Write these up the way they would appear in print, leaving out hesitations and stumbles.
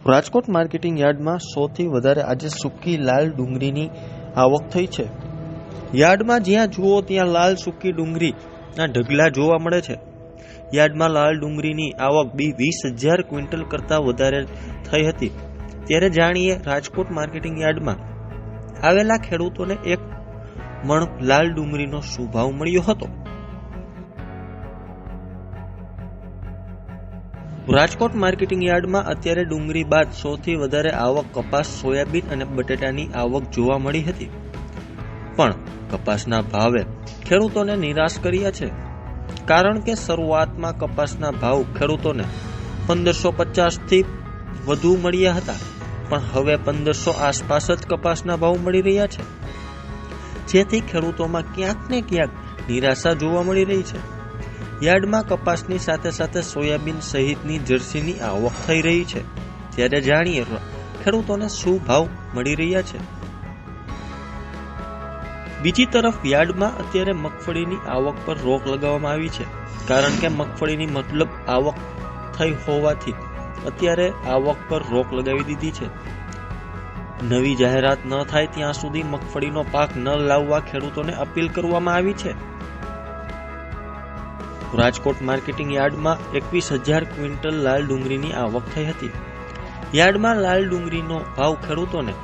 Rajkot marketing યાર્ડમાં સૌથી વધારે આજે સૂકી લાલ ડુંગળીની આવક થઈ છે. યાર્ડમાં જ્યાં જુઓ ત્યાં લાલ સૂકી ડુંગળીના ઢગલા જોવા મળે છે. યાર્ડમાં લાલ ડુંગળીની આવક 20,000 ક્વિન્ટલ કરતાં વધારે થઈ હતી. ત્યારે જાણીએ રાજકોટ માર્કેટિંગ યાર્ડમાં આવેલા ખેડૂતોને એક મણ લાલ ડુંગળીનો શું ભાવ મળ્યો હતો. રાજકોટ માર્કેટિંગ યાર્ડમાં અત્યારે ડુંગળી બાદ સૌથી વધારે આવક કપાસ, સોયાબીન અને બટેટાની આવક જોવા મળી હતી. પણ કપાસના ભાવે ખેડૂતોને નિરાશ કર્યા છે. કારણ કે શરૂઆતમાં કપાસના ભાવ ખેડૂતોને 1550 થી વધુ મળ્યા હતા, પણ હવે 1500 આસપાસ જ કપાસના ભાવ મળી રહ્યા છે, જેથી ખેડૂતોમાં ક્યાંક ને ક્યાંક નિરાશા જોવા મળી રહી છે. યાર્ડમાં કપાસની સાથે સાથે સોયાબીન સહિતની જર્સીની આવક થઈ રહી છે. ત્યારે જાણીએ ખેડૂતોને શું ભાવ મળી રહ્યા છે. બીજી તરફ યાર્ડમાં અત્યારે મગફળીની આવક પર રોક લગાવવામાં આવી છે. કારણ કે મગફળીની મતલબ આવક થઈ હોવાથી અત્યારે આવક પર રોક લગાવી દીધી છે. નવી જાહેરાત ન થાય ત્યાં સુધી મગફળીનો પાક ન લાવવા ખેડૂતોને અપીલ કરવામાં આવી છે. રાજકોટ માર્કેટિંગ યાર્ડમાં 21,000 ક્વિન્ટલ લાલ ડુંગળીની આવક થઈ હતી. યાર્ડમાં લાલ ડુંગળીનો ભાવ ખેડૂતોને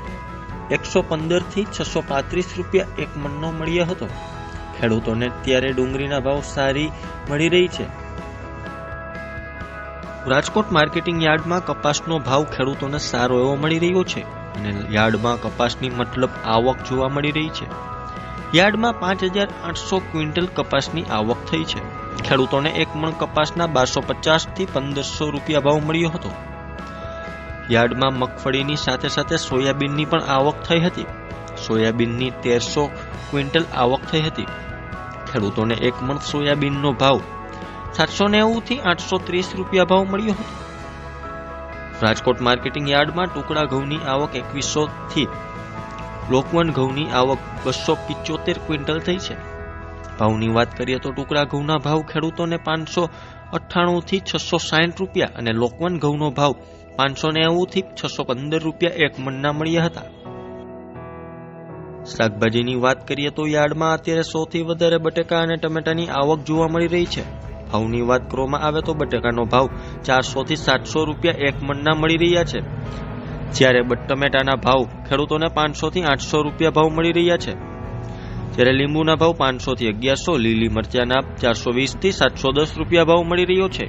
115 થી 635 રૂપિયા એક મણનો મળ્યો હતો. ખેડૂતોને ત્યારે ડુંગળીના ભાવ સારી મળી રહી છે. રાજકોટ માર્કેટિંગ યાર્ડમાં કપાસનો ભાવ ખેડૂતોને સારો એવો મળી રહ્યો છે અને યાર્ડમાં કપાસની મતલબ આવક જોવા મળી રહી છે. યાર્ડમાં 5,800 ક્વિન્ટલ કપાસની આવક થઈ છે. ખેડૂતોને એક મણ કપાસના 1250 થી 1500 રૂપિયા ભાવ મળ્યો હતો. યાર્ડમાં મગફળીની સાથે સાથે સોયાબીનની પણ આવક થઈ હતી. સોયાબીનની 1300 ક્વિન્ટલ આવક થઈ હતી. ખેડૂતોને એક મણ સોયાબીનનો ભાવ 790 થી 830 રૂપિયા ભાવ મળ્યો હતો. રાજકોટ માર્કેટિંગ યાર્ડમાં ટુકડા ઘઉંની આવક 2100 થી લોકવન ઘઉંની આવક 275 ક્વિન્ટલ થઈ છે. ભાવની વાત કરીએ તો ટુકડા ઘઉંના ભાવ ખેડૂતોને 598 થી 660 રૂપિયા અને લોકવન ઘઉંનો ભાવ 590 થી 615 રૂપિયા એક મણના મળ્યા હતા. શાકભાજીની વાત કરીએ તો યાર્ડમાં અત્યારે સૌથી વધારે બટેકા અને ટમેટાની આવક જોવા મળી રહી છે. ભાવની વાત કરવામાં આવે તો બટેકાનો ભાવ 400 થી 700 રૂપિયા એક મણના મળી રહ્યા છે. જ્યારે ટમેટાના ભાવ ખેડૂતોને 500 થી 800 રૂપિયા ભાવ મળી રહ્યા છે. જ્યારે લીંબુના ભાવ 500 થી 1100, લીલી મરચાના 420 થી 710 રૂપિયા ભાવ મળી રહ્યો છે.